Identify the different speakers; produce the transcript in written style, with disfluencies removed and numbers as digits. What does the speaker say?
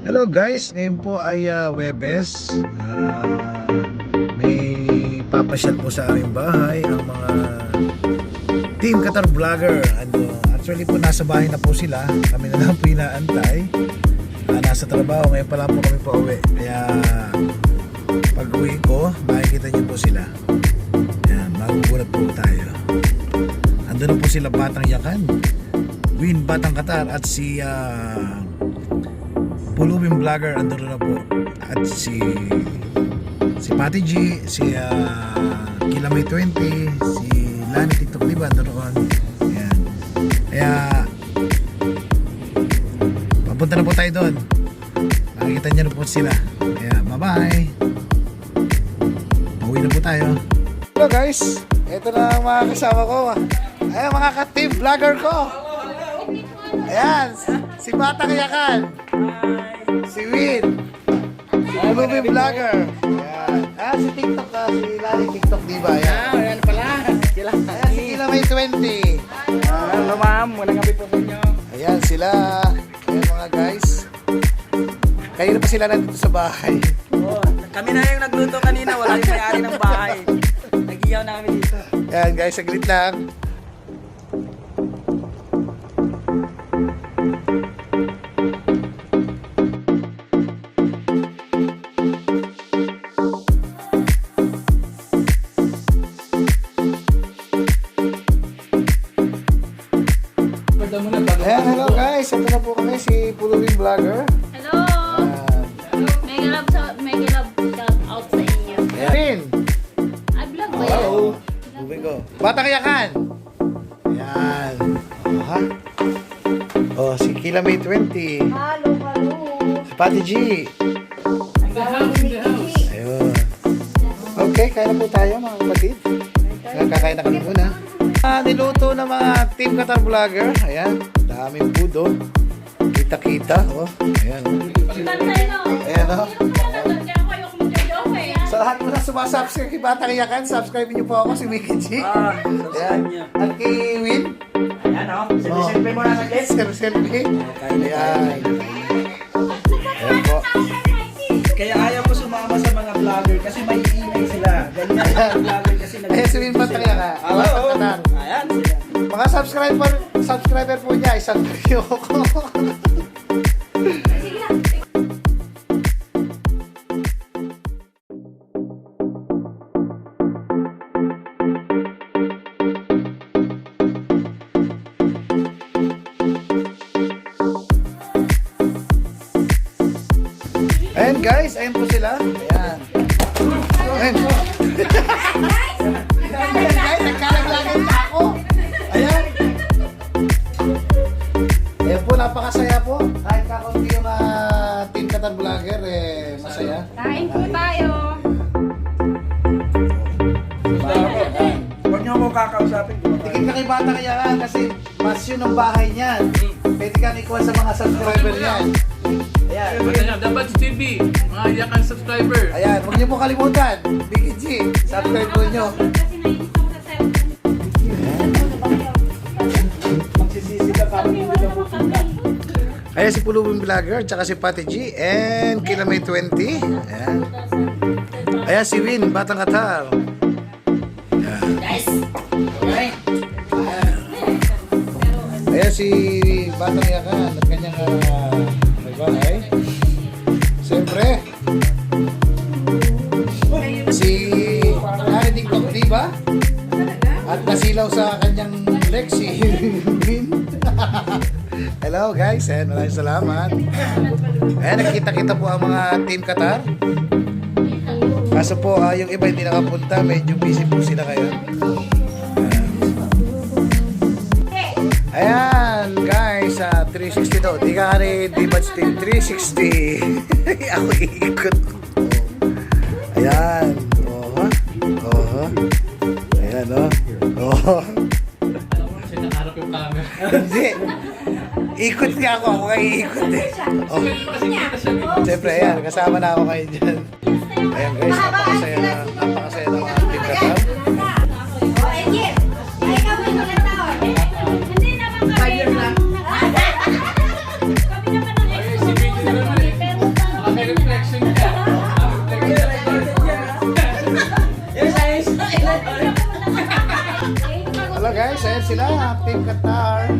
Speaker 1: Hello guys, ngayon po ay Webes. May papasyal po sa aming bahay ang mga Team Qatar Vlogger. Actually po nasa bahay na po sila. Kami na lang po inaantay. Nasa trabaho, ngayon pa lang po kami pauwi. Kaya pag uwi ko, makikita niyo po sila. Ayan, magugulat po tayo. Andun na po sila Batang Yakan, Win Batang Qatar at si Pulubing Vlogger andun na po. At si Patty G, si Kilamay 20, si Lani TikTok diba andun na. Ayan. Kaya papunta na po tayo doon. Makikita niyo na po sila. Kaya bye bye. Pauwi na po tayo. Hello guys, ito na ang mga kasama ko. Ayan mga ka-team vlogger ko. Ayan, si Batang Yakan, si Win, Pulubing Vlogger. Ayan, si TikTok si Lani TikTok diba? Ayan.
Speaker 2: Ayan pala. Sila.
Speaker 1: Ayan, si Kilamay 20.
Speaker 2: Hello ma'am, unang gabi po ninyo.
Speaker 1: Ayan sila. Ayan mga guys. Kayo na pa sila nandito sa bahay.
Speaker 2: Oh, kami na yung nagluto kanina, wala yung may-ari ng bahay. Nagiyaw na kami dito.
Speaker 1: Ayan guys, saglit lang. Ayan, hello guys. Ito na po kami si Pulubing Vlogger.
Speaker 3: Hello! Mega love shout out sa inyo.
Speaker 1: Ayan.
Speaker 3: I vlog ba yan?
Speaker 1: Hello. Pulubing ko. Batang Yakan. Ayan. Ha? Oh, si Kilamay 20.
Speaker 3: Halo, halo.
Speaker 1: Si Patty G. Ayun. Okay, kaya na po tayo mga kapatid. Kakain na kami muna. Niluto ng mga Team Qatar Vlogger. Ayan, daming pudo. Kita-kita. Oh, ayan. Ayan, oh. Sa lahat mo na sumasubscribe kay Batang Yakan, subscribe niyo po ako si Mickey G. Ayan. At kay Win.
Speaker 2: Ayan o, selfie mo na sa guys.
Speaker 1: Selfie. Ayan. Ayan po.
Speaker 2: Kaya ayaw ko sumama sa mga vlogger kasi may iingay sila. Ganyan ang vlogger kasi
Speaker 1: Ayan si Win Batang Yakan. Batang Qatar.
Speaker 2: Ayan sila.
Speaker 1: Mga subscriber po niya, isubscribe niyo ako. Ayan guys, ayan po sila. Ayan. Ayan po. Ayan guys, nagkalaglagan na ako. Ayan. Ayan po, napakasaya po. Kahit kakunti yung Team Qatar Vlogger, masaya.
Speaker 3: Kain po tayo.
Speaker 2: Huwag niyo ako kakausapin.
Speaker 1: Tigil ka kay Batang Yakan kasi mas yun ang bahay niyan. Pwede kang ikuha sa mga subscriber niyan. Ayan.
Speaker 4: Dapat si TV, mga Yakan subscriber.
Speaker 1: Ayan, huwag niyo po kalimutan. Biggie G, subscribe po niyo.
Speaker 2: Magsisisi ka kami.
Speaker 1: Ayan si Pulubing Vlogger, tsaka si Patty G, and Kilamay 20. Ayan. Ayan si Win, Batang Qatar. Ayan. Ayan si Batang Yakan at kanyang bahay. Siyempre, si Lani TikTok diba? At nasilaw sa kanyang Lexi Win. Hello guys, and maraming salamat. Ayan, nakikita-kita po ang mga Team Qatar. Kaso po, yung iba hindi nakapunta, medyo busy po sila kayo. Ayan guys, 360 to. Di ka rin, di batch team 360. Ako iikot. Ayan. Oh. Ayan oh.
Speaker 4: Sinaharap yung camera.
Speaker 1: Hindi. Ikot nga ako kayo iikot eh. Oh. Siyempre, ayan, kasama na ako kayo dyan. Ayan guys, napakasaya na mga Team Qatar.
Speaker 3: Hindi naman kami.
Speaker 1: sila, Team Qatar.